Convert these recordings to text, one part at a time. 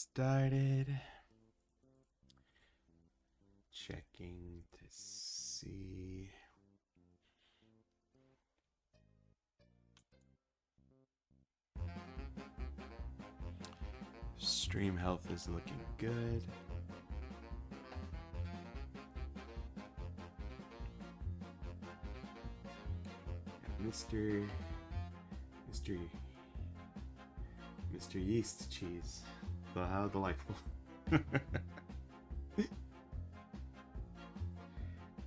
started. Checking to see. Stream health is looking good. Mr. Yeast Cheese. Well, how delightful.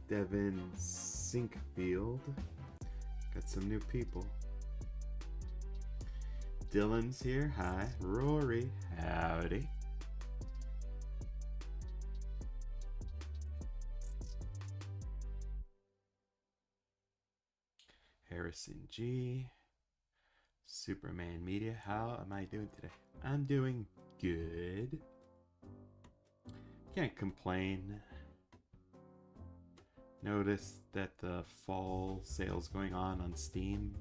Devin Sinkfield. Got some new people. Dylan's here. Hi. Rory. Howdy. Harrison G. Superman Media. How am I doing today? I'm doing good. Can't complain. Noticed that the fall sale's going on Steam.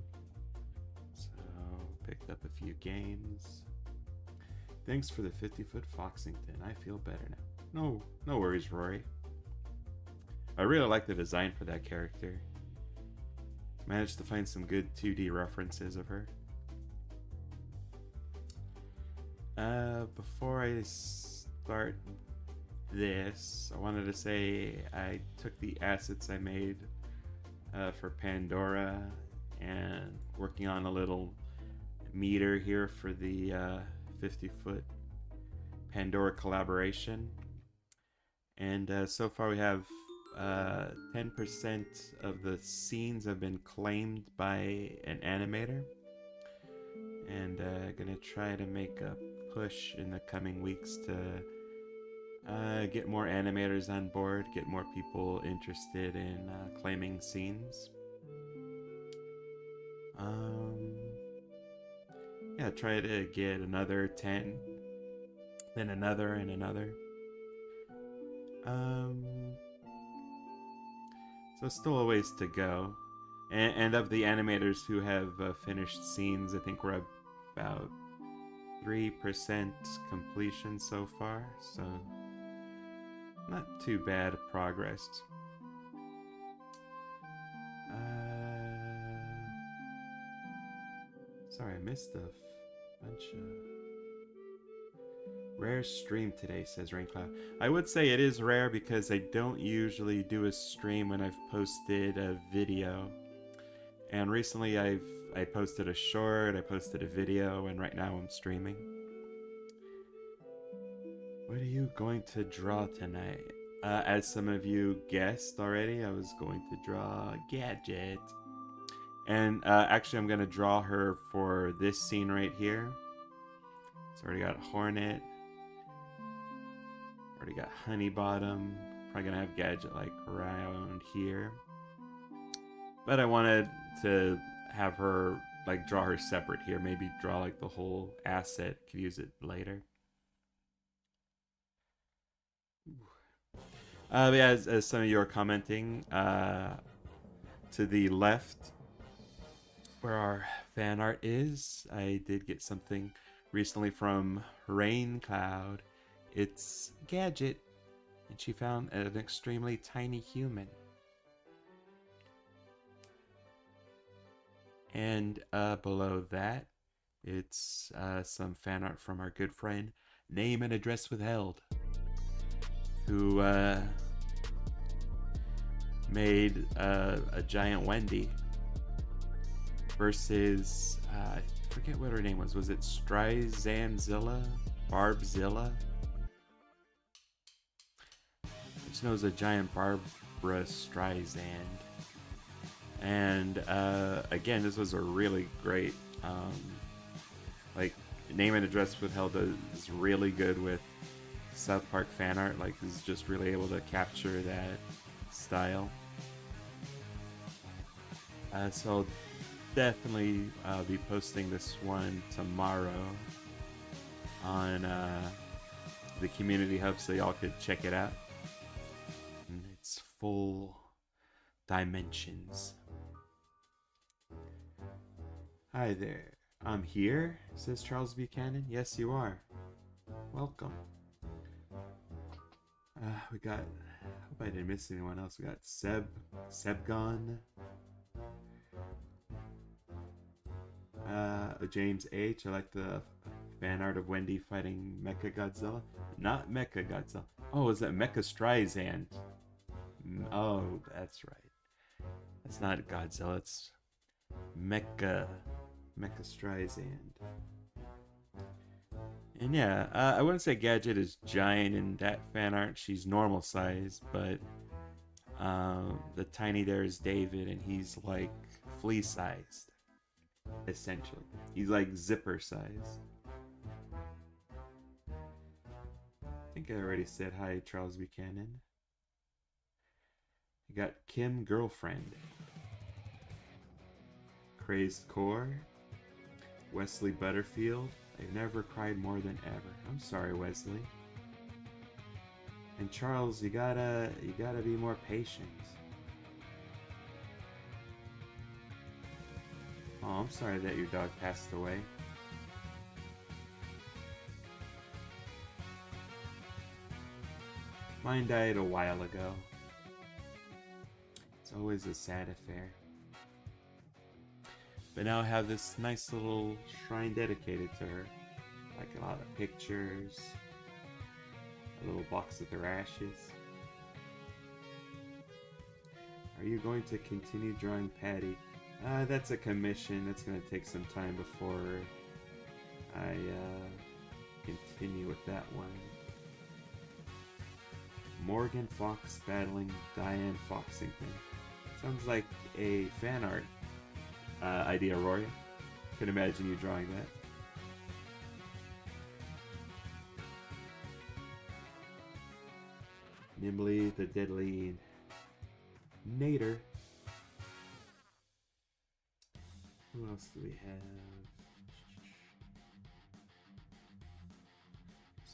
So picked up a few games. Thanks for the 50-foot Foxington. I feel better now. No worries, Rory. I really like the design for that character. Managed to find some good 2D references of her. Before I start this, I wanted to say I took the assets I made for Pandora and working on a little meter here for the 50-foot Pandora collaboration. And so far we have 10% of the scenes have been claimed by an animator. And gonna try to make a push in the coming weeks to get more animators on board, get more people interested in claiming scenes. Yeah, try to get another 10, then another and another. So still a ways to go. And of the animators who have finished scenes, I think we're about 3% completion so far, so not too bad progress. Sorry, I missed a bunch of... Rare stream today, says Raincloud. I would say it is rare because I don't usually do a stream when I've posted a video. And recently I posted a short, I posted a video, and right now I'm streaming. What are you going to draw tonight? As some of you guessed already, I was going to draw Gadget. And actually I'm going to draw her for this scene right here. So already got Hornet. Already got Honeybottom. Probably going to have Gadget like around here. But I wanted to have her, like, draw her separate here. Maybe draw, like, the whole asset. Could use it later. But yeah, as some of you are commenting, to the left, where our fan art is, I did get something recently from Raincloud. It's Gadget, and she found an extremely tiny human. And below that, it's some fan art from our good friend, Name and Address Withheld, who made a giant Wendy versus, I forget what her name was. Was it Stryzanzilla? Barbzilla? Just knows a giant Barbara Streisand. And again, this was a really great, like, Name and Address Withheld is really good with South Park fan art. Like, is just really able to capture that style. So definitely be posting this one tomorrow on the community hub, so y'all could check it out. And it's full dimensions. Hi there. I'm here, says Charles Buchanan. Yes, you are. welcome. We got, I hope I didn't miss anyone else. We got Sebgon, James H. I like the fan art of Wendy fighting Mecha Godzilla. Not Mecha Godzilla. Oh, is that Mecha Streisand? Oh, that's right. That's not Godzilla. It's Mecha Streisand. And yeah, I wouldn't say Gadget is giant in that fan art. She's normal size, but the tiny there is David, and he's like flea sized. Essentially, he's like zipper size. I think I already said hi, Charles Buchanan. You got Kim Girlfriend, Crazed Core, Wesley Butterfield. I've never cried more than ever. I'm sorry, Wesley. And Charles, you gotta be more patient. Oh, I'm sorry that your dog passed away. Mine died a while ago. It's always a sad affair. But now I have this nice little shrine dedicated to her. Like a lot of pictures. A little box of her ashes. Are you going to continue drawing Patty? That's a commission. That's going to take some time before I continue with that one. Morgan Fox battling Diane Foxington. Sounds like a fan art idea, Rory. Can imagine you drawing that. Nimbly the Deadly Nader. Who else do we have?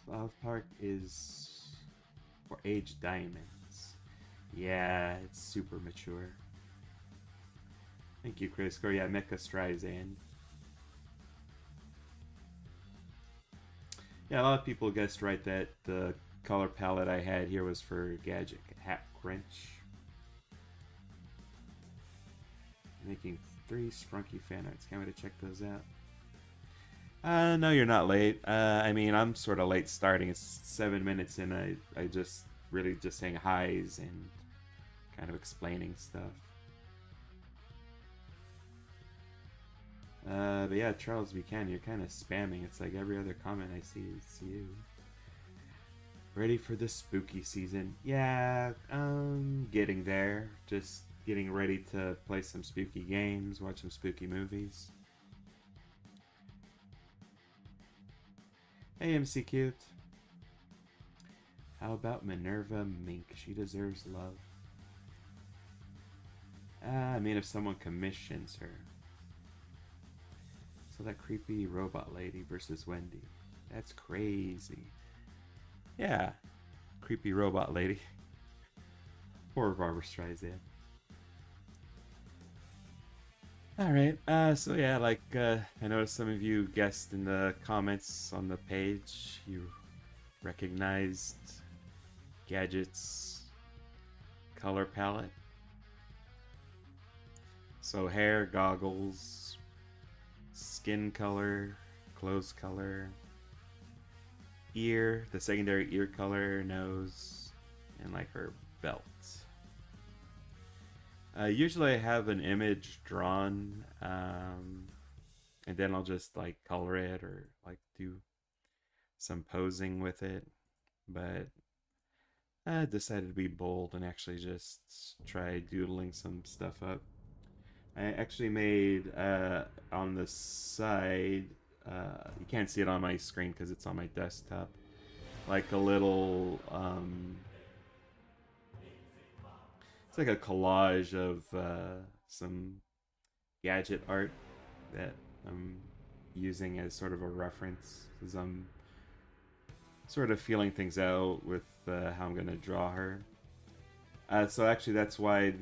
South Park is for age diamonds. Yeah, it's super mature. Thank you, Chris. Yeah, Mecha Streisand. Yeah, a lot of people guessed right that the color palette I had here was for Gadget Hackwrench. Making 3 sprunky fan arts. Can't wait to check those out. No, you're not late. I mean, I'm sort of late starting. It's 7 minutes in. I just really just saying highs and kind of explaining stuff. But yeah, Charles Buchanan, you're kind of spamming. It's like every other comment I see is you. Ready for the spooky season? Yeah, getting there. Just getting ready to play some spooky games, watch some spooky movies. Hey, MC Cute. How about Minerva Mink? She deserves love. I mean, if someone commissions her. So that creepy robot lady versus Wendy. That's crazy. Yeah. Creepy robot lady. Poor Barbara Streisand. Alright, so yeah, like, I noticed some of you guessed in the comments on the page, you recognized Gadget's color palette. So hair, goggles, skin color, clothes color, ear, the secondary ear color, nose, and like her belt. Usually I have an image drawn, and then I'll just like color it or like do some posing with it. But I decided to be bold and actually just try doodling some stuff up. I actually made on the side, you can't see it on my screen because it's on my desktop, like a little it's like a collage of some Gadget art that I'm using as sort of a reference because I'm sort of feeling things out with how I'm gonna draw her. So actually that's why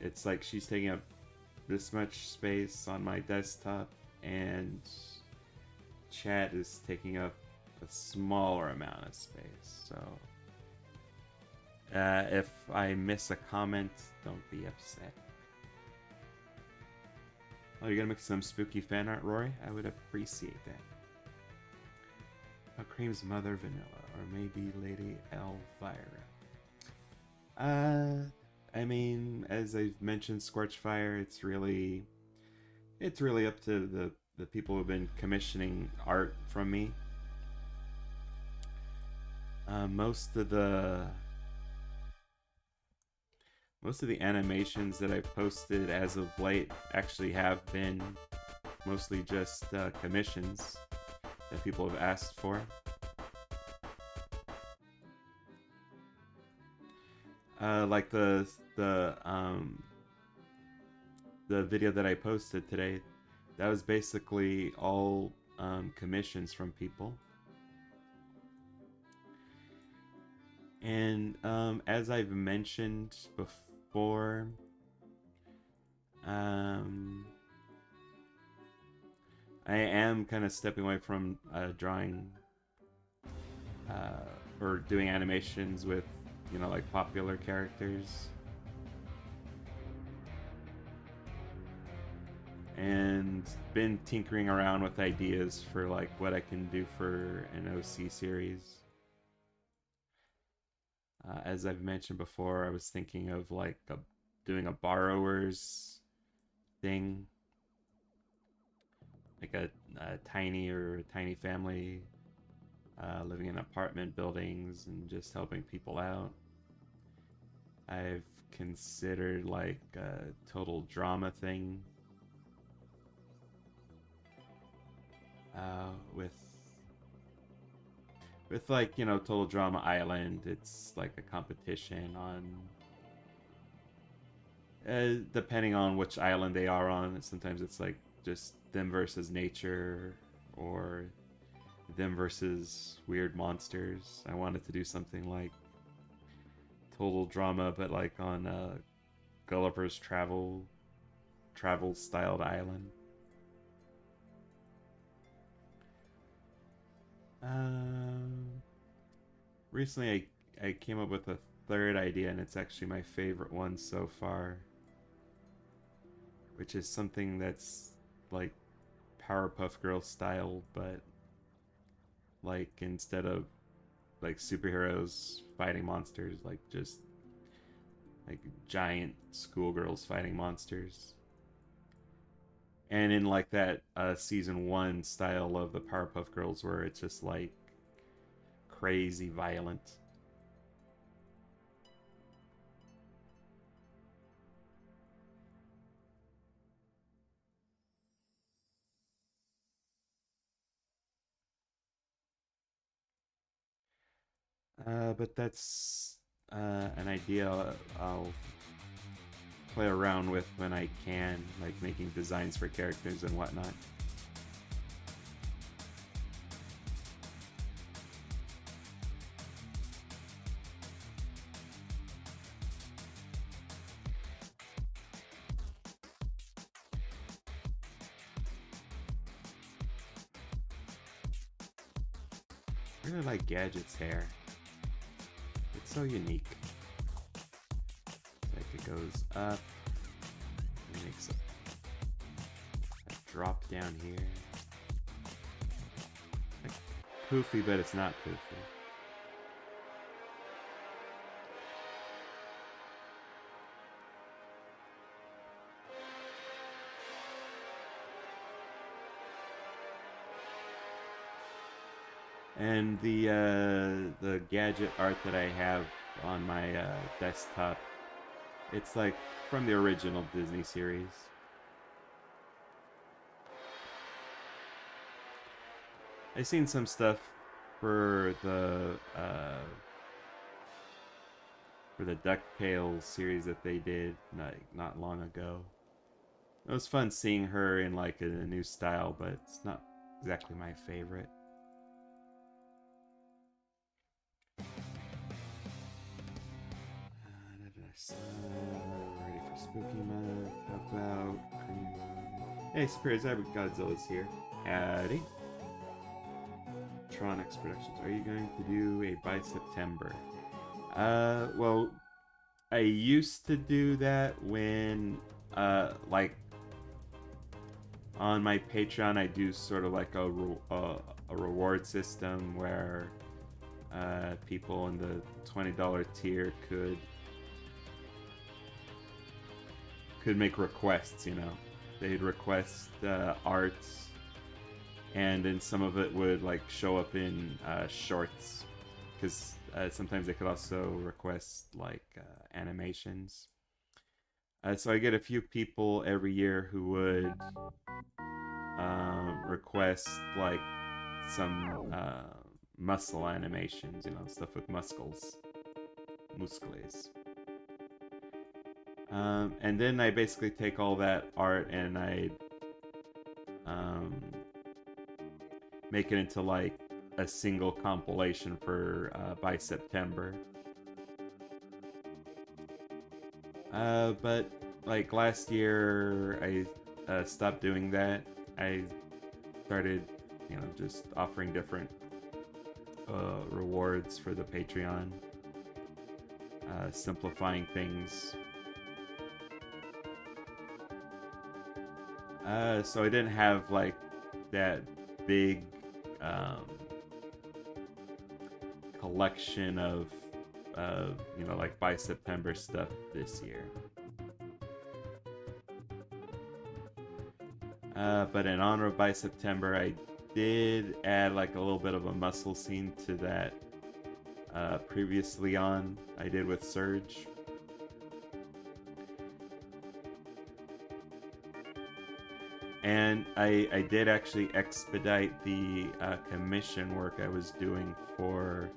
it's like she's taking up this much space on my desktop and chat is taking up a smaller amount of space. So if I miss a comment, don't be upset. Oh, you're gonna make some spooky fan art, Rory? I would appreciate that. Oh, Cream's mother, Vanilla, or maybe Lady Elvira. I mean, as I've mentioned, Scorchfire, it's really up to the people who've been commissioning art from me. Most of the animations that I've posted as of late actually have been mostly just commissions that people have asked for. Like the video that I posted today, that was basically all commissions from people. And as I've mentioned before, I am kind of stepping away from drawing or doing animations with, you know, like popular characters. And been tinkering around with ideas for like what I can do for an OC series. As I've mentioned before, I was thinking of like doing a borrowers thing, like a tiny family living in apartment buildings and just helping people out. I've considered like a total drama thing with like, you know, Total Drama Island. It's like a competition on depending on which island they are on. Sometimes it's like just them versus nature or them versus weird monsters. I wanted to do something like Total Drama, but like on Gulliver's Travel styled island. Recently I came up with a third idea, and it's actually my favorite one so far, which is something that's like Powerpuff Girls style, but like instead of like superheroes fighting monsters, like just like giant schoolgirls fighting monsters. And in like that season 1 style of the Powerpuff Girls, where it's just like crazy violent. But that's an idea I'll play around with when I can, like making designs for characters and whatnot. I really like Gadget's hair. It's so unique. Like it goes up, and makes a drop down here. Like poofy, but it's not poofy. And the gadget art that I have on my desktop, it's like from the original Disney series. I've seen some stuff for the DuckTales series that they did not long ago. It was fun seeing her in like a new style, but it's not exactly my favorite. Ready for Spooky Month. How about Cream? Hey, Superiors, Godzilla's here. Howdy. Electronics Productions. Are you going to do a by September? Well, I used to do that when, like, on my Patreon, I do sort of like a reward system where people in the $20 tier could make requests. You know, they'd request arts, and then some of it would like show up in shorts, because sometimes they could also request like animations. So I get a few people every year who would request like some muscle animations, you know, stuff with muscles. And then I basically take all that art and I make it into like a single compilation for by September. But like last year, I stopped doing that. I started, you know, just offering different rewards for the Patreon, simplifying things. So I didn't have like that big collection of you know, like by September stuff this year. But in honor of by September, I did add like a little bit of a muscle scene to that previously on I did with Surge. And I did actually expedite the commission work I was doing for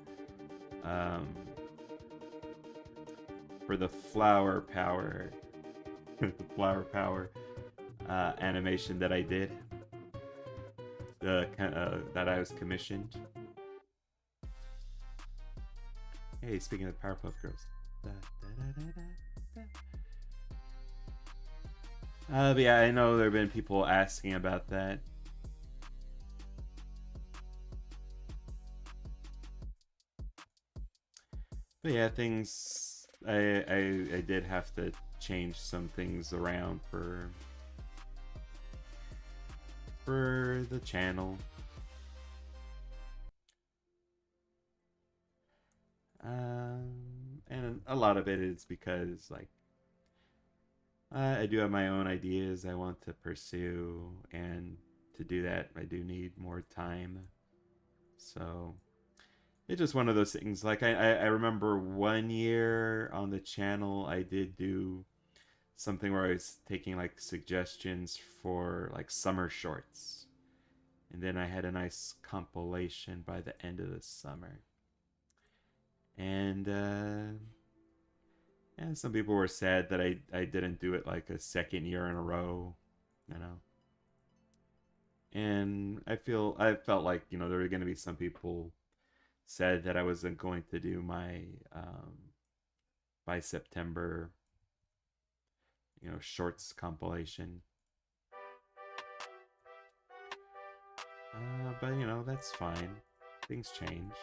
the Flower Power animation that I did, that I was commissioned. Hey, speaking of Powerpuff Girls. But yeah, I know there have been people asking about that. But yeah, things, I did have to change some things around for the channel. And a lot of it is because like I do have my own ideas I want to pursue, and to do that I do need more time. So it's just one of those things. Like I remember one year on the channel I did do something where I was taking like suggestions for like summer shorts, and then I had a nice compilation by the end of the summer. And and some people were sad that I didn't do it like a second year in a row, you know. And I felt like, you know, there were going to be some people sad that I wasn't going to do my by September, you know, shorts compilation. But you know, that's fine. Things change.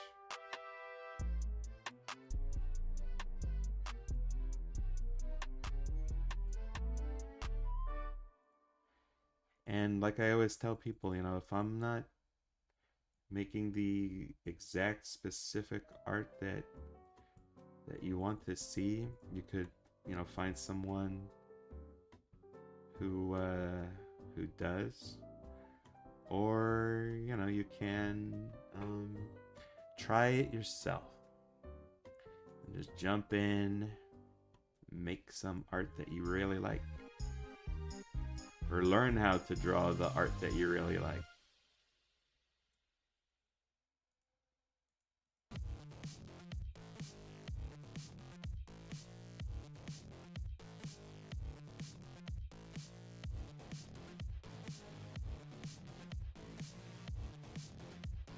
And like I always tell people, you know, if I'm not making the exact specific art that you want to see, you could, you know, find someone who does, or you know, you can try it yourself and just jump in, make some art that you really like, or learn how to draw the art that you really like.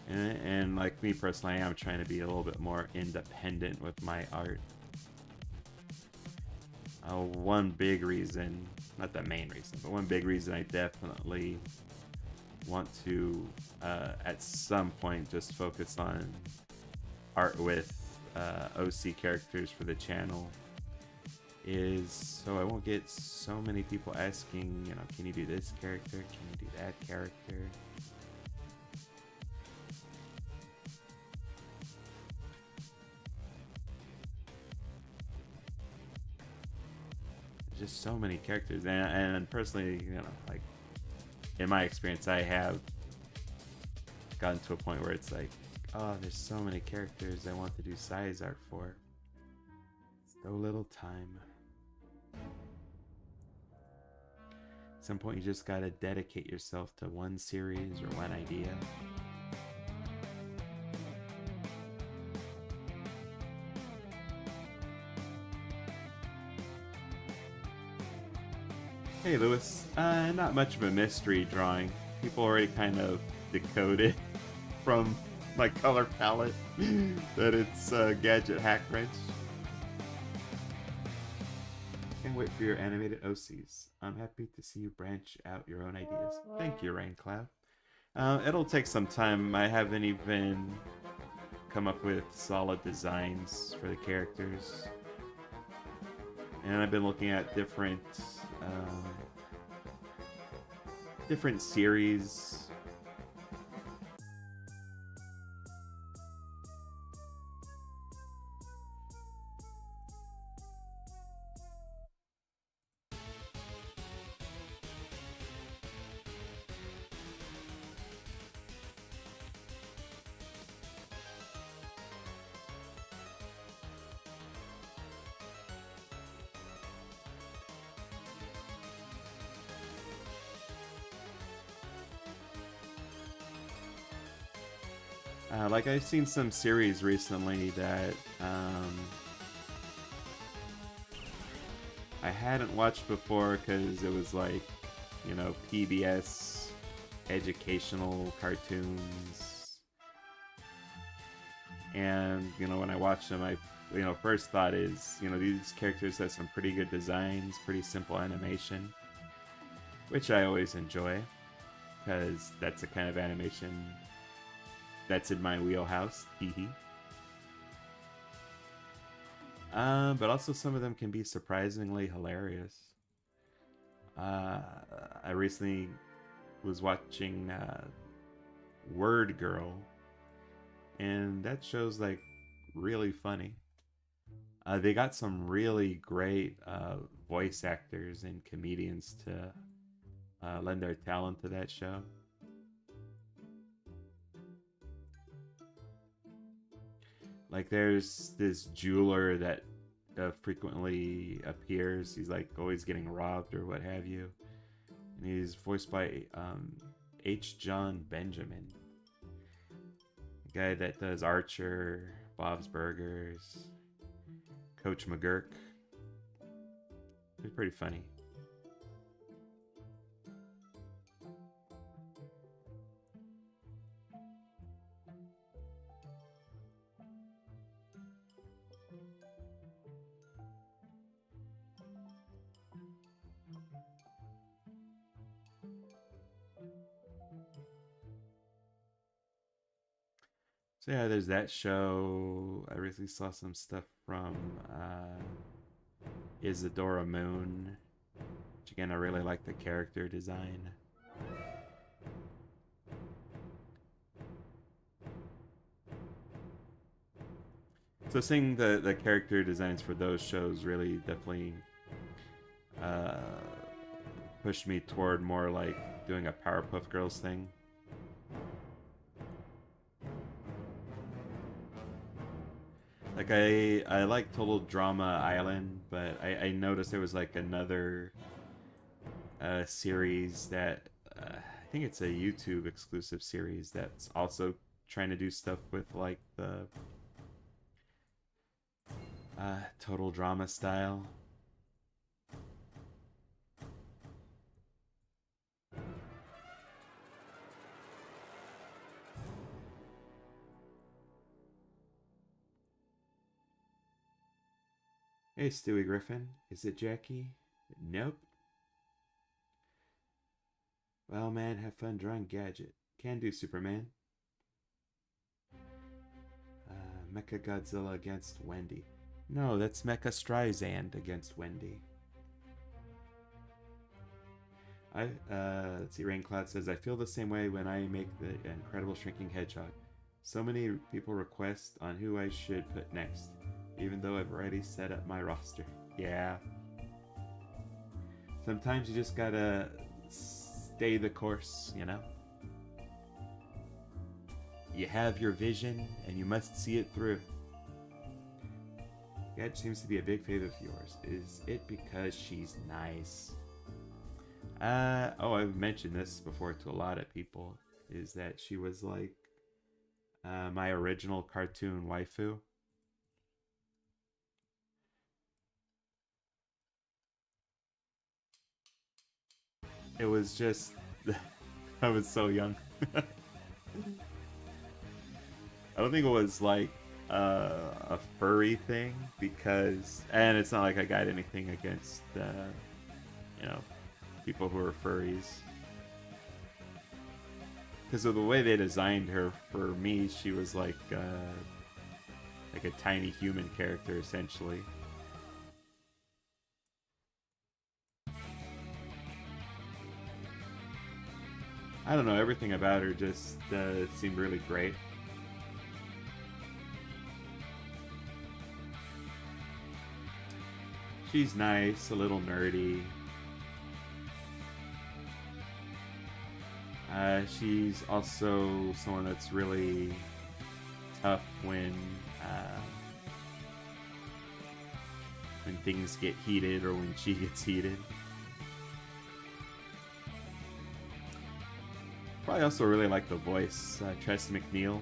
And like me personally, I'm trying to be a little bit more independent with my art. One big reason, not the main reason, but one big reason I definitely want to at some point just focus on art with OC characters for the channel is so I won't get so many people asking, you know, can you do this character? Can you do that character? There's just so many characters, and personally, you know, like in my experience, I have gotten to a point where it's like, oh, there's so many characters I want to do size art for. So little time. At some point, you just gotta dedicate yourself to one series or one idea. Hey, Lewis. Not much of a mystery drawing. People already kind of decoded from my color palette that it's Gadget Hackwrench. Can't wait for your animated OCs. I'm happy to see you branch out your own ideas. Thank you, Raincloud. It'll take some time. I haven't even come up with solid designs for the characters. And I've been looking at different series. Like I've seen some series recently that I hadn't watched before because it was like, you know, PBS educational cartoons. And, you know, when I watched them, first thought is, you know, these characters have some pretty good designs, pretty simple animation, which I always enjoy because that's the kind of animation that's in my wheelhouse. But also some of them can be surprisingly hilarious. I recently was watching Word Girl, and that show's like really funny. They got some really great voice actors and comedians to lend their talent to that show. Like there's this jeweler that frequently appears. He's like always getting robbed or what have you. And he's voiced by H. John Benjamin. The guy that does Archer, Bob's Burgers, Coach McGurk. He's pretty funny. So yeah, there's that show. I recently saw some stuff from Isadora Moon, which again I really like the character design. So seeing the character designs for those shows really definitely pushed me toward more like doing a Powerpuff Girls thing. Like I like Total Drama Island, but I noticed there was like another series that I think it's a YouTube exclusive series that's also trying to do stuff with like the total drama style. Hey, Stewie Griffin. Is it Jackie? Nope. Well, man, have fun drawing Gadget. Can do, Superman. Mecha Godzilla against Wendy. No, that's Mecha Streisand against Wendy. Let's see. Raincloud says, I feel the same way when I make the Incredible Shrinking Hedgehog. So many people request on who I should put next, even though I've already set up my roster. Yeah. Sometimes you just gotta stay the course, you know? You have your vision, and you must see it through. Gadget seems to be a big favorite of yours. Is it because she's nice? I've mentioned this before to a lot of people. Is that she was like my original cartoon waifu. It was just... I was so young. I don't think it was like a furry thing, because, and it's not like I got anything against people who are furries, because of the way they designed her. For me, she was like a tiny human character essentially. I don't know, everything about her just seemed really great. She's nice, a little nerdy. She's also someone that's really tough when things get heated, or when she gets heated. Probably also really like the voice, Tress McNeil.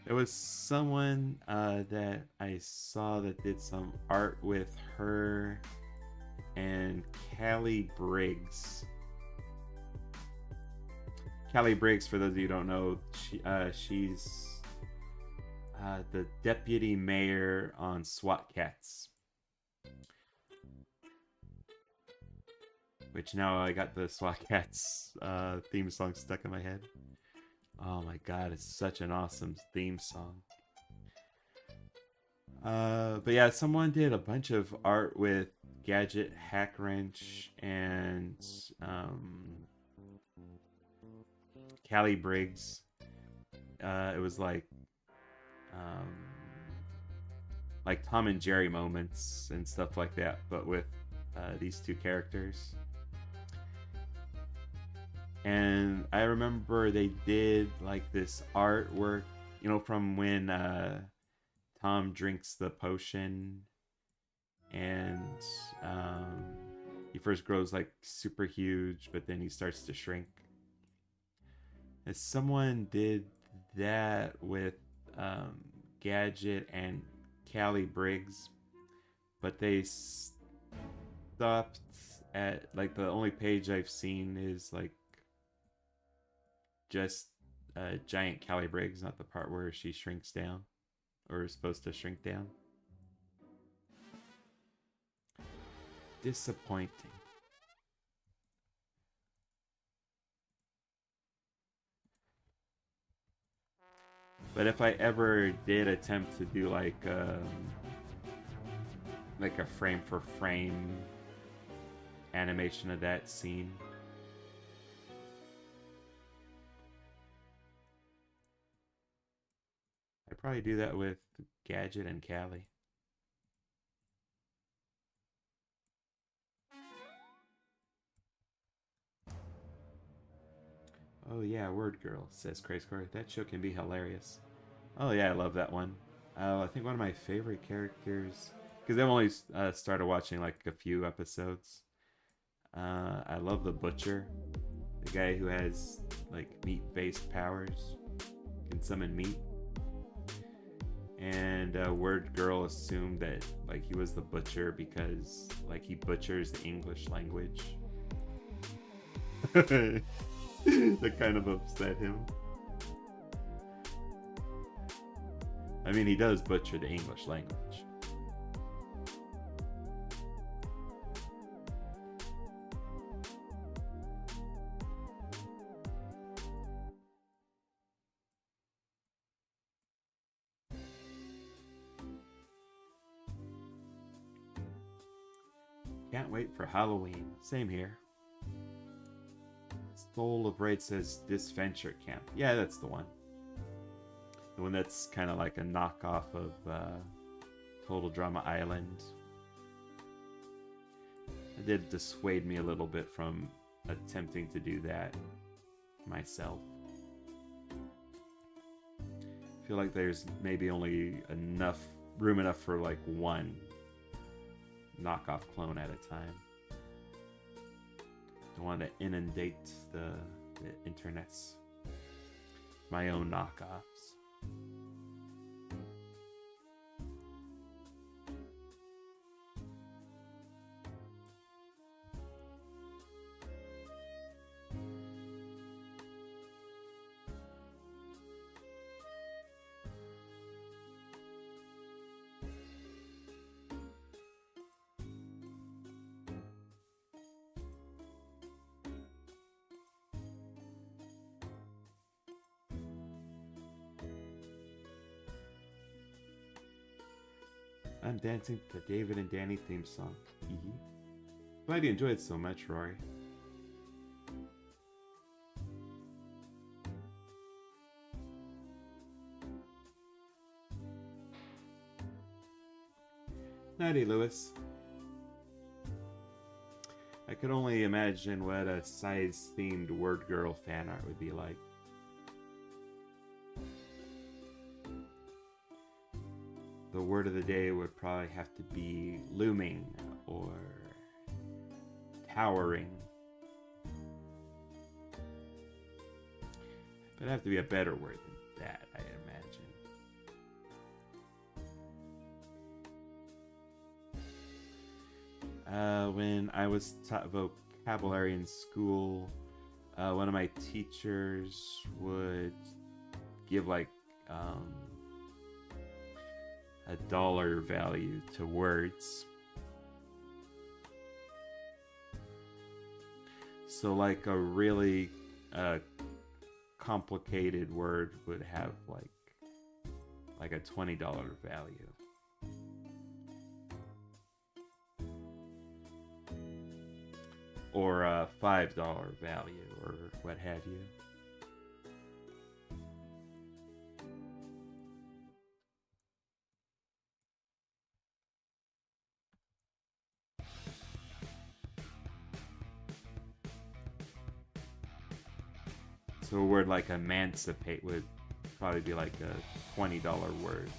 There was someone that I saw that did some art with her and Callie Briggs. Callie Briggs, for those of you who don't know, she's the deputy mayor on SWAT Cats. Which now I got the SWAT Cats theme song stuck in my head. Oh my god, it's such an awesome theme song. But yeah, someone did a bunch of art with Gadget, Hackwrench, and Callie Briggs. It was like Tom and Jerry moments and stuff like that, but with these two characters. And I remember they did like this artwork, from when Tom drinks the potion and he first grows like super huge, but then he starts to shrink. And someone did that with Gadget and Callie Briggs, but they stopped at like the only page I've seen is like just giant Callie Briggs, not the part where she shrinks down, or is supposed to shrink down. Disappointing. But if I ever did attempt to do like a frame for frame animation of that scene, I'd probably do that with Gadget and Callie. Oh yeah, Word Girl, says Crazy Core. That show can be hilarious. Oh yeah, I love that one. I think one of my favorite characters, because I've only started watching like a few episodes. I love the Butcher, the guy who has like meat-based powers, can summon meat. And Word Girl assumed that like he was the Butcher because like he butchers the English language. That kind of upset him. I mean, he does butcher the English language. Can't wait for Halloween. Same here. Soul of Raid says Disventure Camp. Yeah, that's the one. The one that's kind of like a knockoff of Total Drama Island. It did dissuade me a little bit from attempting to do that myself. I feel like there's maybe only room enough for like one knockoff clone at a time. Don't want to inundate the internets. My own knockoffs. I'm dancing to the David and Danny theme song. Glad you enjoyed it so much, Rory. Nighty, Lewis. I could only imagine what a size-themed Word Girl fan art would be like. The word of the day would probably have to be looming or towering. But it'd have to be a better word than that, I imagine. When I was taught vocabulary in school, one of my teachers would give like a dollar value to words. So like a really complicated word would have like a $20 value. Or a $5 value or what have you. So a word like emancipate would probably be like a $20 word.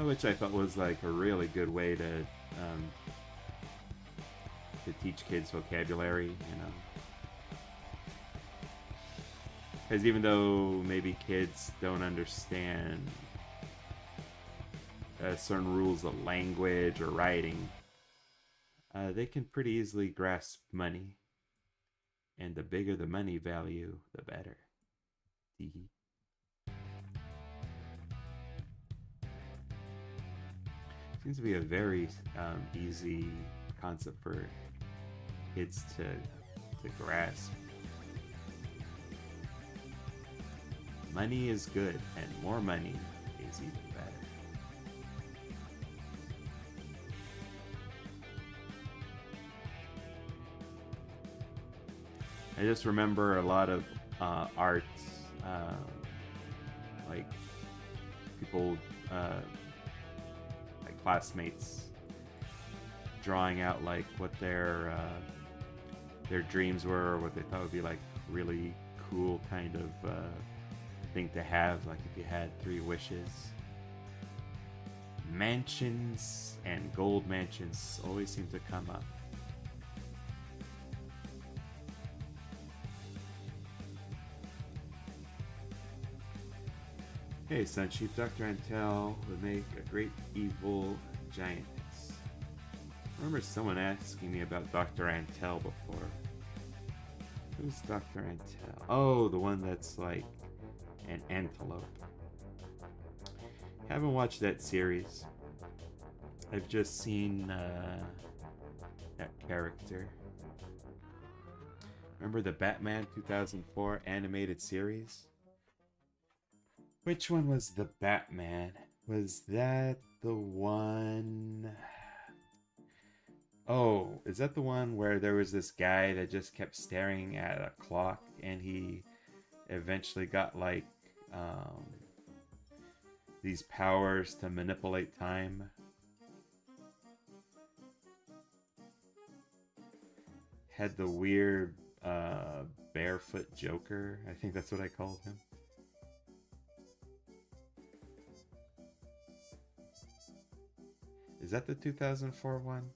Which I thought was like a really good way to teach kids vocabulary, you know. Because even though maybe kids don't understand certain rules of language or writing, they can pretty easily grasp money. And the bigger the money value, the better. Seems to be a very easy concept for kids to grasp. Money is good, and more money is even better. I just remember a lot of arts, like people, like classmates, drawing out like what their dreams were, or what they thought would be like really cool kind of thing to have, like if you had 3 wishes. Mansions and gold mansions always seem to come up. Hey, Sunchief, Dr. Antel would make a great evil giant. I remember someone asking me about Dr. Antel before. Who's Dr. Antel? Oh, the one that's like an antelope. Haven't watched that series. I've just seen that character. Remember the Batman 2004 animated series? Which one was the Batman? Was that the one... Oh, is that the one where there was this guy that just kept staring at a clock and he eventually got like these powers to manipulate time? Had the weird barefoot Joker. I think that's what I called him. Is that the 2004 one?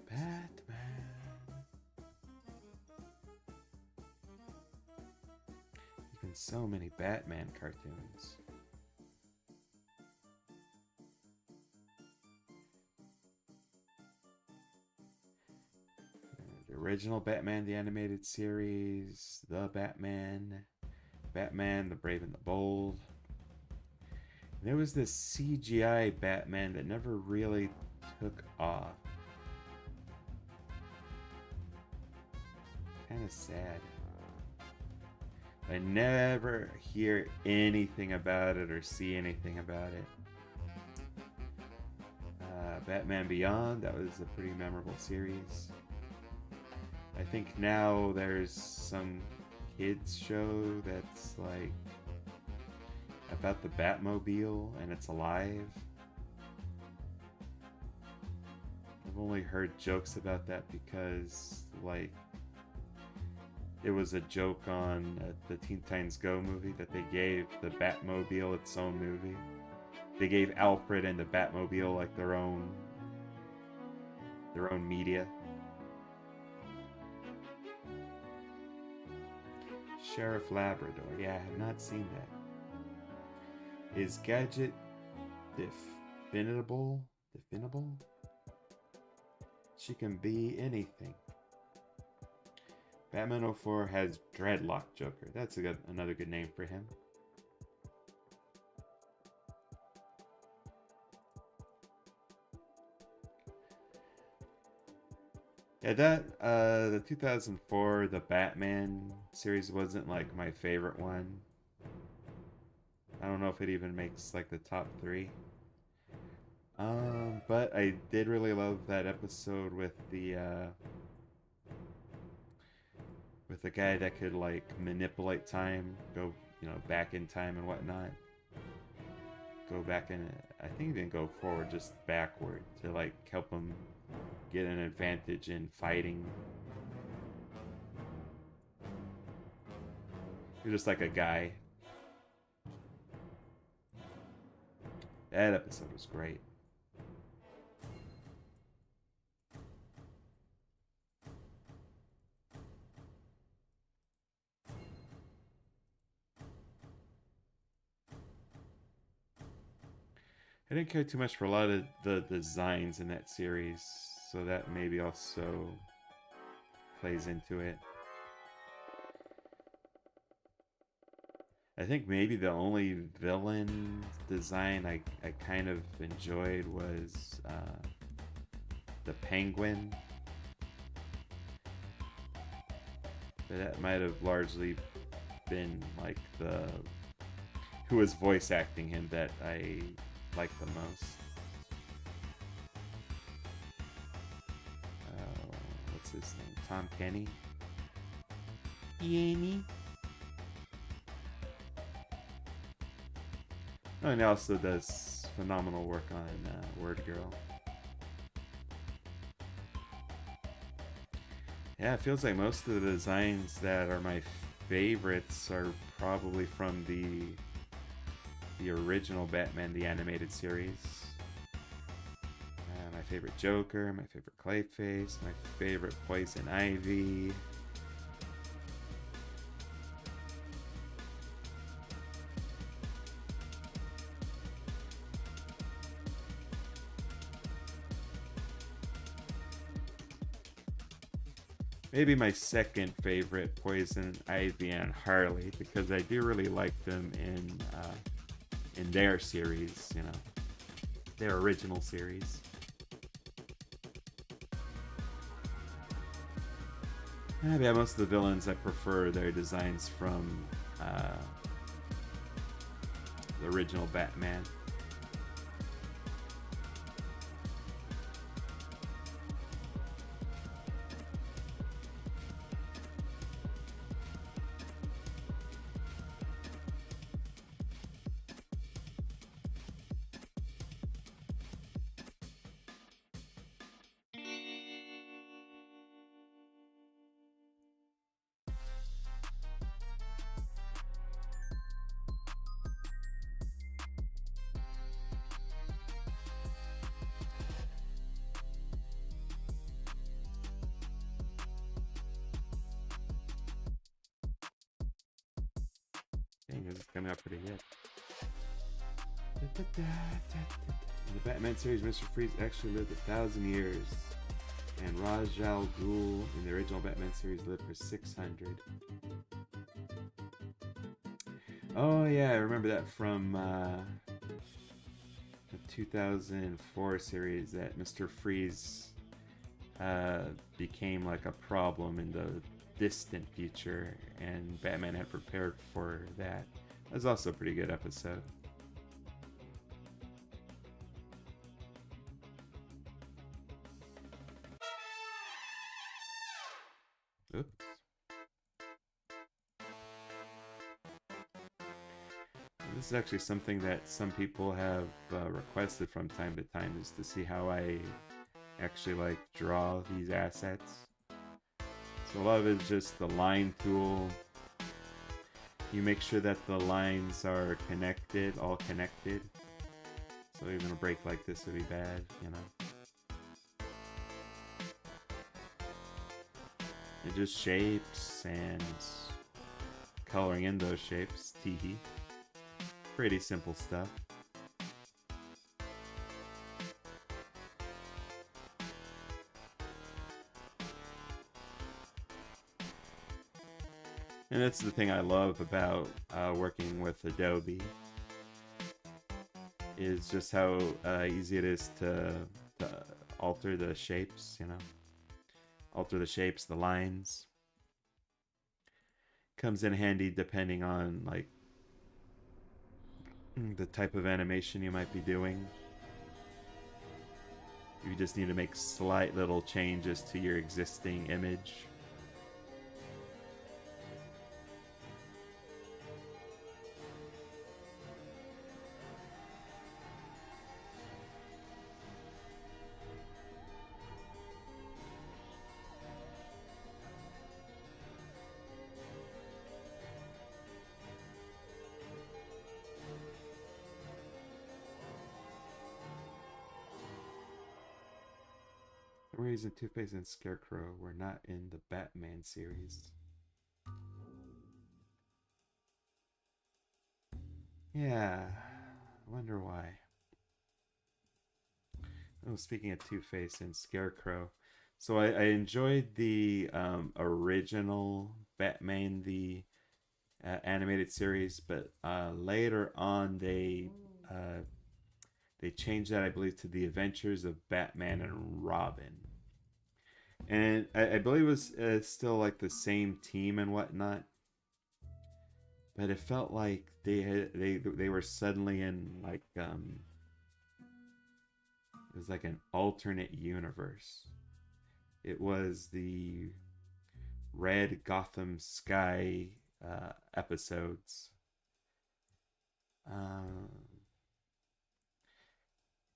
Batman. There's been so many Batman cartoons. The original Batman, the animated series, the Batman, Batman, the Brave and the Bold. There was this CGI Batman that never really took off. Kind of sad. I never hear anything about it or see anything about it. Batman Beyond, that was a pretty memorable series. I think now there's some kids show that's like about the Batmobile and it's alive. I've only heard jokes about that because like it was a joke on the Teen Titans Go movie that they gave the Batmobile its own movie. They gave Alfred and the Batmobile like their own media. Sheriff Labrador. Yeah, I have not seen that. Is Gadget definable? Definable? She can be anything. Batman 04 has Dreadlock Joker. That's another good name for him. Yeah, that the 2004 the Batman series wasn't like my favorite one. I don't know if it even makes like the top 3. But I did really love that episode with the guy that could like manipulate time, go back in time and whatnot. Go back and I think he didn't go forward, just backward to like help him get an advantage in fighting. He was just like a guy. That episode was great. I didn't care too much for a lot of the designs in that series, so that maybe also plays into it. I think maybe the only villain design I kind of enjoyed was the Penguin. But that might have largely been like who was voice acting him that I like the most. What's his name? Tom Kenny? Yanny? Oh, and he also does phenomenal work on Word Girl. Yeah, it feels like most of the designs that are my favorites are probably from the original Batman, the animated series. My favorite Joker, my favorite Clayface, my favorite Poison Ivy. maybe my second favorite, Poison Ivy and Harley, because I do really like them in their series, you know, their original series. Yeah, most of the villains I prefer their designs from the original Batman. Dang, this is coming out pretty good. In the Batman series, Mr. Freeze actually lived 1,000 years, and Ra's al Ghul in the original Batman series lived for 600. Oh yeah, I remember that from the 2004 series that Mr. Freeze became like a problem in the distant future, and Batman had prepared for that. That was also a pretty good episode. Oops. This is actually something that some people have requested from time to time, is to see how I actually like draw these assets. So a lot of it is just the line tool. You make sure that the lines are connected, all connected. So even a break like this would be bad, you know. It just shapes and coloring in those shapes. Teehee. Pretty simple stuff. And that's the thing I love about working with Adobe, is just how easy it is to alter the shapes, you know. Alter the shapes, the lines. Comes in handy depending on like the type of animation you might be doing. You just need to make slight little changes to your existing image. The reason Two-Face and Scarecrow were not in the Batman series. Yeah, I wonder why. Oh, speaking of Two-Face and Scarecrow, so I enjoyed the original Batman, the animated series, but later on they changed that, I believe, to the Adventures of Batman and Robin, and I believe it was still like the same team and whatnot, but it felt like they were suddenly in like it was like an alternate universe. It was the Red Gotham Sky episodes. Um,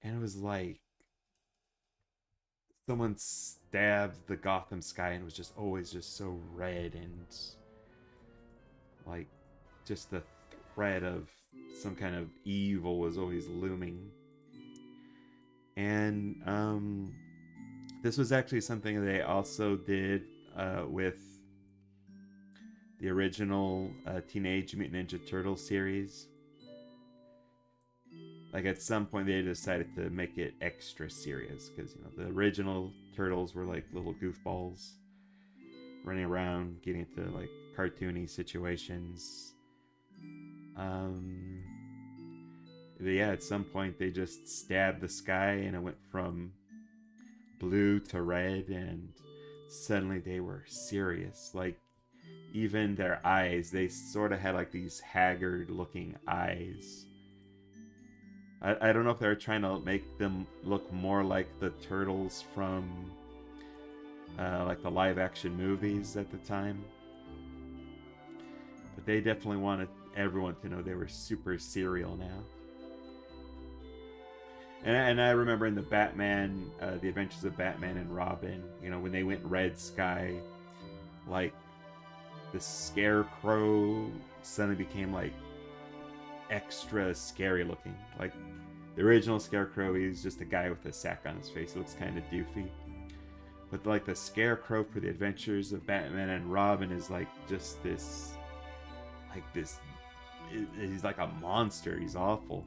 and it was like someone stabbed the Gotham Sky, and it was just always just so red, and like just the threat of some kind of evil was always looming. And this was actually something they also did with the original Teenage Mutant Ninja Turtle series. Like at some point they decided to make it extra serious, because you know the original turtles were like little goofballs, running around, getting into like cartoony situations. But yeah, at some point they just stabbed the sky and it went from blue to red, and suddenly they were serious. Like, even their eyes, they sort of had like these haggard looking eyes. I don't know if they were trying to make them look more like the turtles from like the live action movies at the time. But they definitely wanted everyone to know they were super serial now. And I remember in the Batman, the Adventures of Batman and Robin, you know, when they went Red Sky, like the Scarecrow suddenly became like extra scary looking. Like the original Scarecrow, he's just a guy with a sack on his face. It looks kind of doofy. But like the Scarecrow for the Adventures of Batman and Robin is like just this, he's like a monster. He's awful.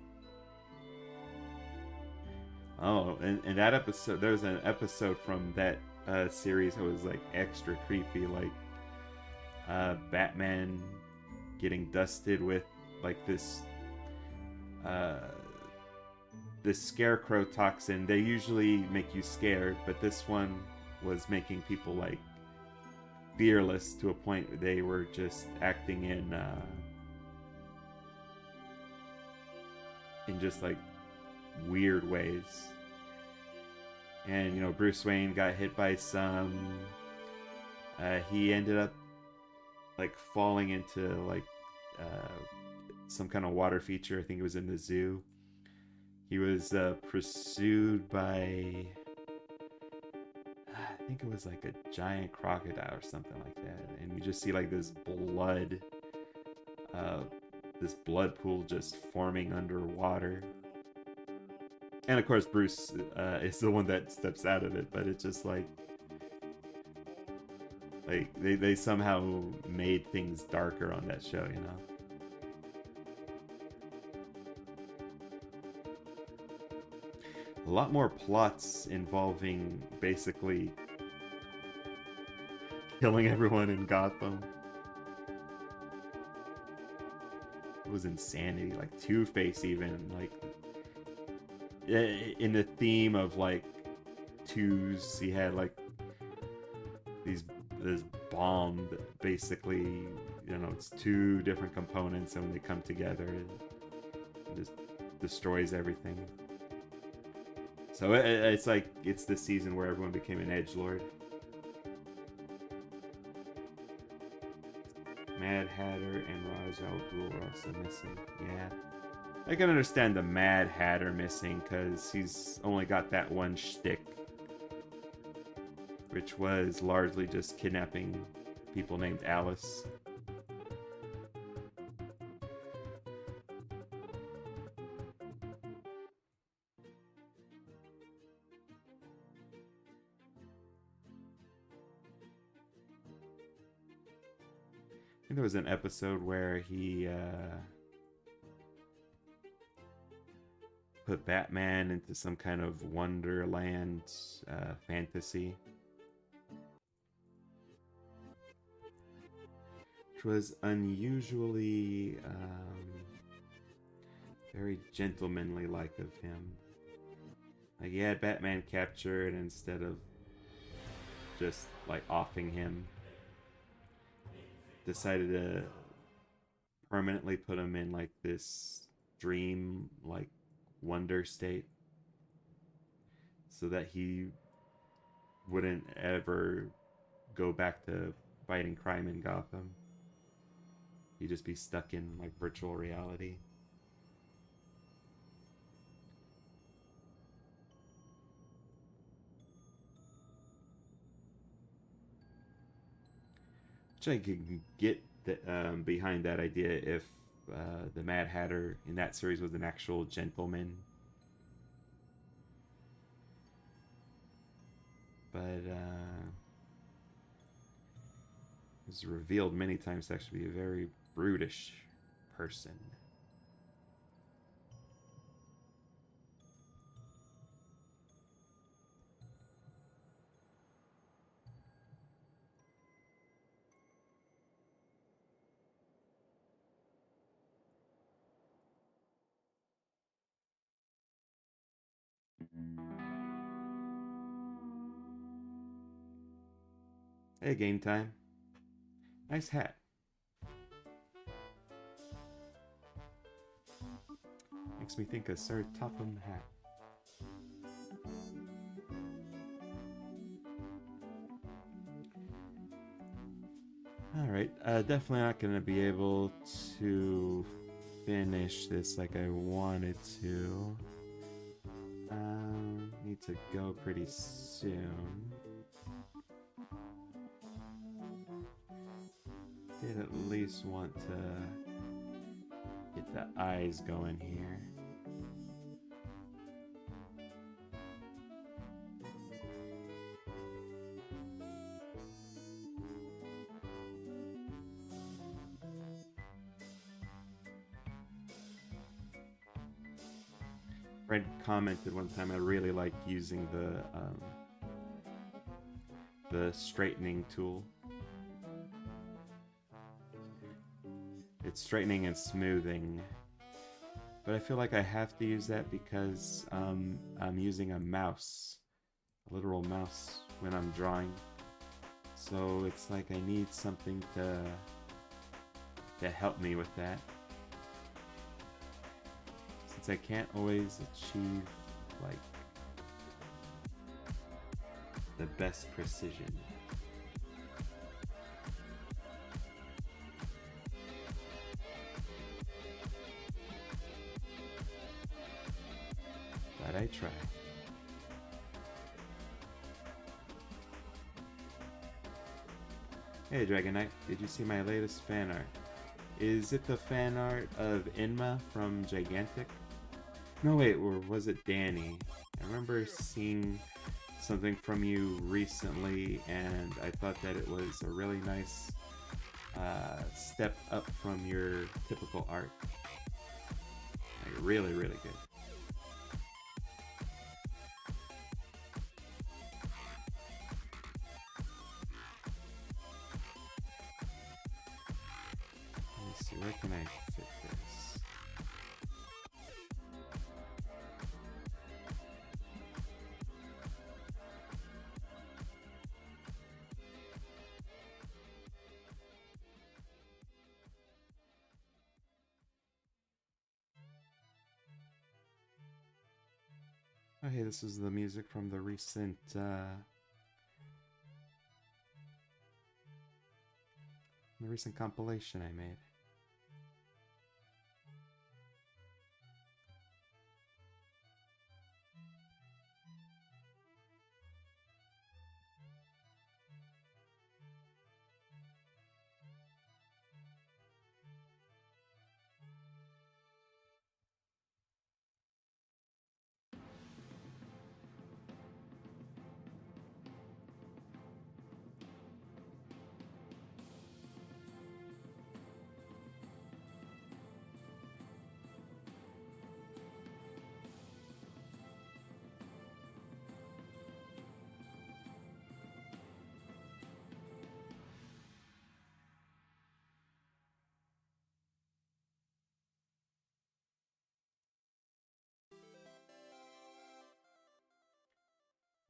Oh, and that episode, there was an episode from that series that was like extra creepy, like Batman getting dusted with like this Scarecrow toxin. They usually make you scared, but this one was making people like fearless to a point where they were just acting in just like weird ways. And you know, Bruce Wayne got hit by some. He ended up like falling into like some kind of water feature. I think it was in the zoo. He was pursued by, I think it was like a giant crocodile or something like that. And you just see like this blood pool just forming underwater. And of course, Bruce is the one that steps out of it, but it's just like they somehow made things darker on that show, you know. A lot more plots involving basically killing everyone in Gotham. It was insanity. Like Two-Face even, like in the theme of like twos, he had like this bomb that basically, you know, it's two different components, and when they come together it just destroys everything. So it's like, it's the season where everyone became an edgelord. Mad Hatter and Ra's al Ghul are also missing. Yeah. I can understand the Mad Hatter missing, because he's only got that one shtick, which was largely just kidnapping people named Alice. I think there was an episode where he put Batman into some kind of Wonderland fantasy, which was unusually very gentlemanly like of him. Like, he had Batman captured, and instead of just like offing him, decided to permanently put him in like this dream like wonder state, so that he wouldn't ever go back to fighting crime in Gotham. He'd just be stuck in like virtual reality. Which I could get behind that idea if the Mad Hatter in that series was an actual gentleman. But it was revealed many times to actually be a very brutish person. Hey, game time. Nice hat. Makes me think of Sir Topham Hatt. Alright, definitely not going to be able to finish this like I wanted to. Need to go pretty soon. Did at least want to get the eyes going here. Fred commented one time I really like using the straightening tool. It's straightening and smoothing, but I feel like I have to use that because I'm using a mouse, a literal mouse, when I'm drawing. So it's like I need something to help me with that. Since I can't always achieve like the best precision. But I try. Hey Dragon Knight, did you see my latest fan art? Is it the fan art of Inma from Gigantic? No wait, or was it Danny? I remember seeing something from you recently and I thought that it was a really nice step up from your typical art. Like really, really good. Let's see, where can I fit this? Oh hey, this is the music from the recent compilation I made.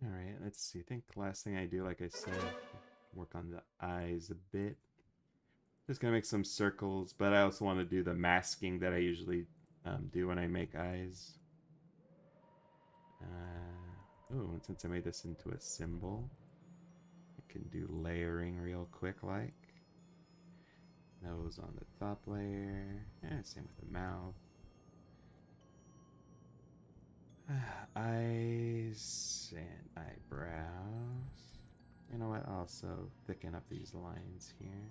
Alright, let's see. I think the last thing I do, like I said, work on the eyes a bit. Just gonna make some circles, but I also want to do the masking that I usually do when I make eyes. Oh, and since I made this into a symbol, I can do layering real quick, like. Nose on the top layer. Same with the mouth. Eyes and eyebrows. You know what? Also thicken up these lines here.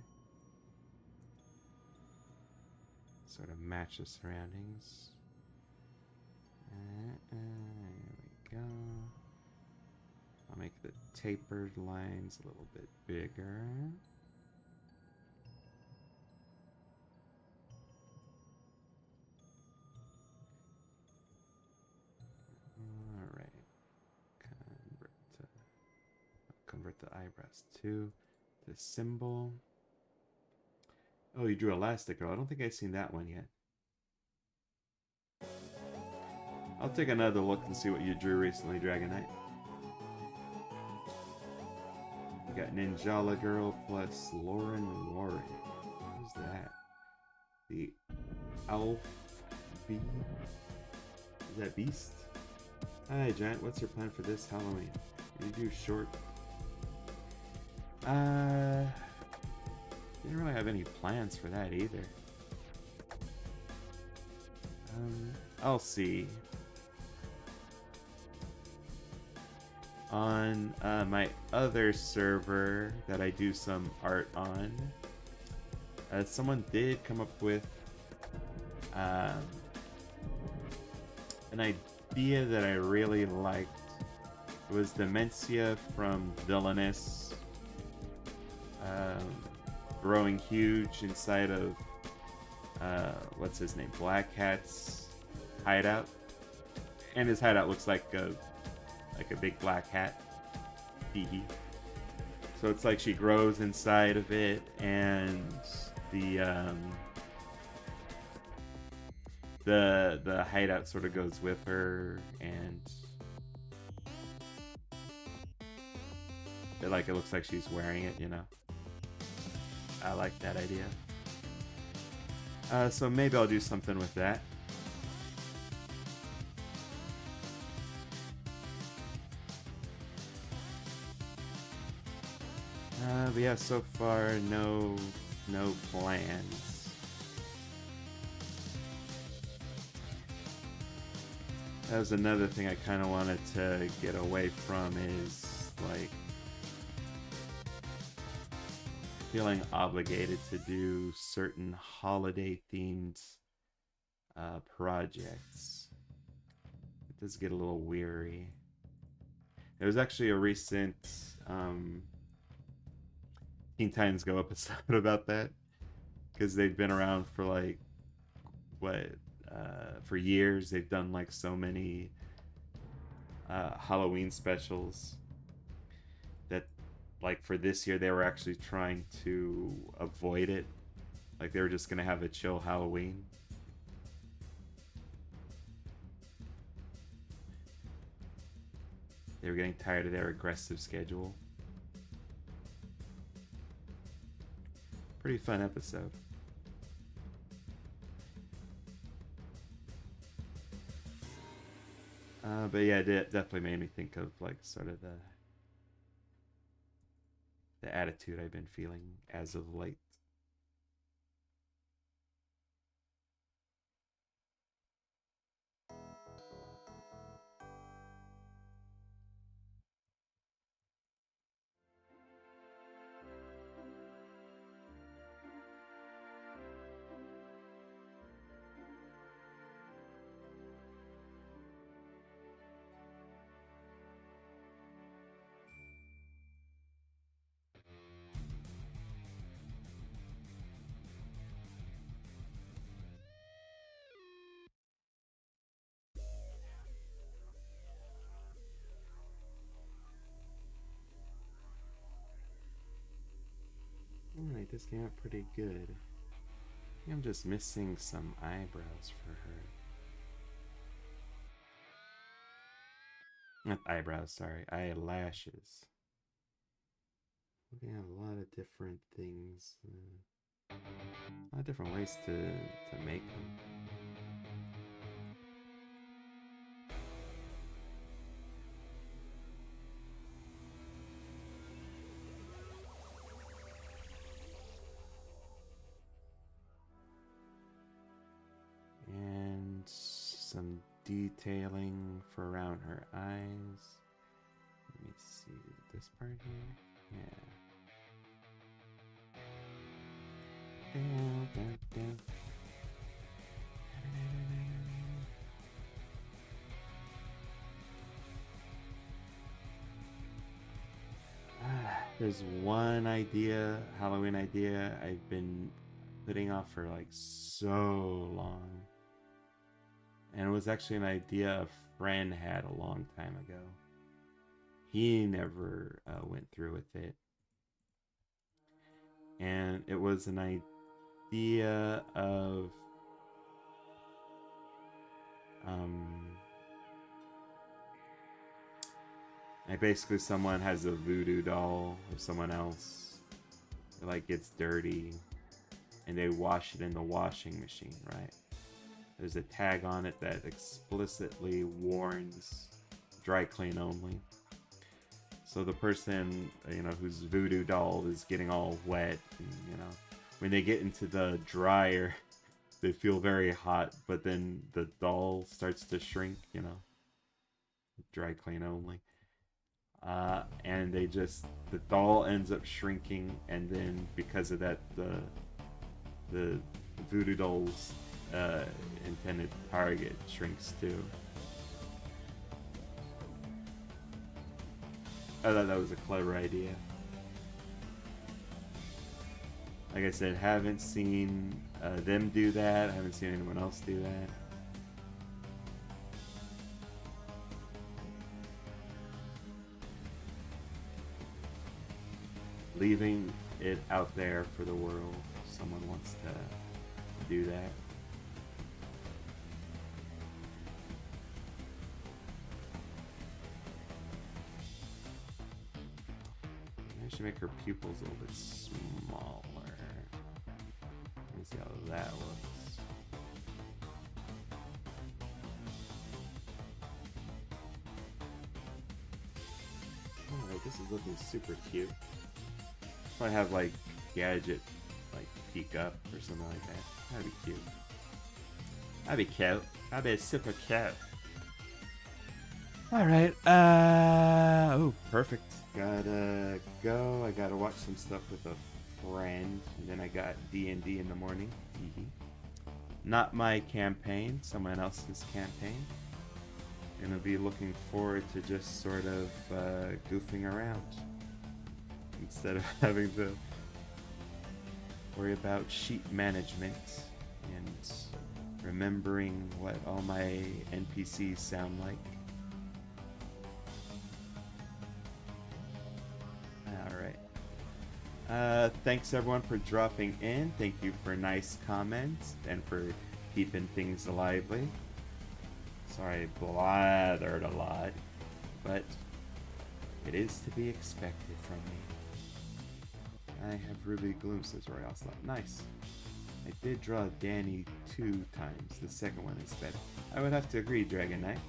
Sort of match the surroundings. There we go. I'll make the tapered lines a little bit bigger. Alright. Convert the eyebrows to the symbol. Oh, you drew Elastigirl. I don't think I've seen that one yet. I'll take another look and see what you drew recently, Dragon Knight. Got Ninjala Girl plus Lauren Warren. Who's that? The Elf Bee? Is that Beast? Hi, Giant. What's your plan for this Halloween? You do short. Didn't really have any plans for that either. I'll see. On my other server that I do some art on, someone did come up with an idea that I really liked. It was Dementia from Villainous, growing huge inside of what's his name, Black Hat's hideout, and his hideout looks like a big black hat. So it's like she grows inside of it, and the hideout sort of goes with her, and it looks like she's wearing it, you know. I like that idea. So maybe I'll do something with that. But yeah, so far no plans. That was another thing I kind of wanted to get away from, is like feeling obligated to do certain holiday themed projects. It does get a little weary. There was actually a recent Teen Titans Go episode about that, because they've been around for like for years. They've done like so many Halloween specials that, like, for this year they were actually trying to avoid it. Like, they were just gonna have a chill Halloween. They were getting tired of their aggressive schedule. Pretty fun episode. But yeah, it definitely made me think of like sort of the attitude I've been feeling as of late. Alright, this came out pretty good. I think I'm just missing some eyebrows for her. Not eyebrows, sorry, eyelashes. Looking at a lot of different things. A lot of different ways to make them. And some detailing for around her eyes. Let me see this part here. Yeah. There's one idea, Halloween idea, I've been putting off for like so long. And it was actually an idea a friend had a long time ago. He never went through with it. And it was an idea of Like basically someone has a voodoo doll of someone else. It like gets dirty and they wash it in the washing machine, right? There's a tag on it that explicitly warns dry clean only. So the person, you know, whose voodoo doll is getting all wet, and, you know, when they get into the dryer, they feel very hot, but then the doll starts to shrink, you know, dry clean only. And the doll ends up shrinking, and then because of that, the voodoo doll's intended target shrinks too. I thought that was a clever idea. Like I said, haven't seen them do that. I haven't seen anyone else do that. Leaving it out there for the world. Someone wants to do that. I should make her pupils a little bit smaller. Let me see how that looks. Alright, this is looking super cute. Probably have like Gadget like peek up or something like that. That'd be cute. That'd be cute. That'd be super cute. Alright, oh, perfect. Gotta go. I gotta watch some stuff with a friend, and then I got D&D in the morning. Not my campaign, someone else's campaign. And I'll be looking forward to just sort of goofing around instead of having to worry about sheet management and remembering what all my NPCs sound like. Thanks everyone for dropping in. Thank you for nice comments and for keeping things lively. Sorry I blathered a lot, but it is to be expected from me. I have Ruby Gloom, says Roy Ocelot. Nice. I did draw Danny 2 times. The second one is better. I would have to agree, Dragon Knight.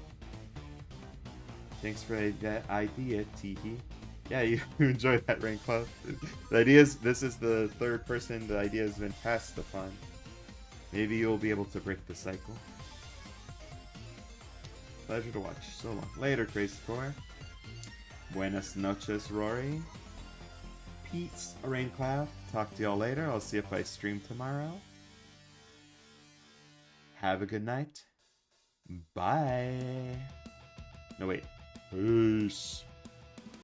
Thanks for that idea, Teehee. Yeah, you enjoyed that, Raincloud. The idea is, this is the third person the idea has been passed upon. Maybe you'll be able to break the cycle. Pleasure to watch. So long. Later, Crazy Core. Buenas noches, Rory. Peace, Raincloud. Talk to y'all later. I'll see if I stream tomorrow. Have a good night. Bye. No, wait. Peace.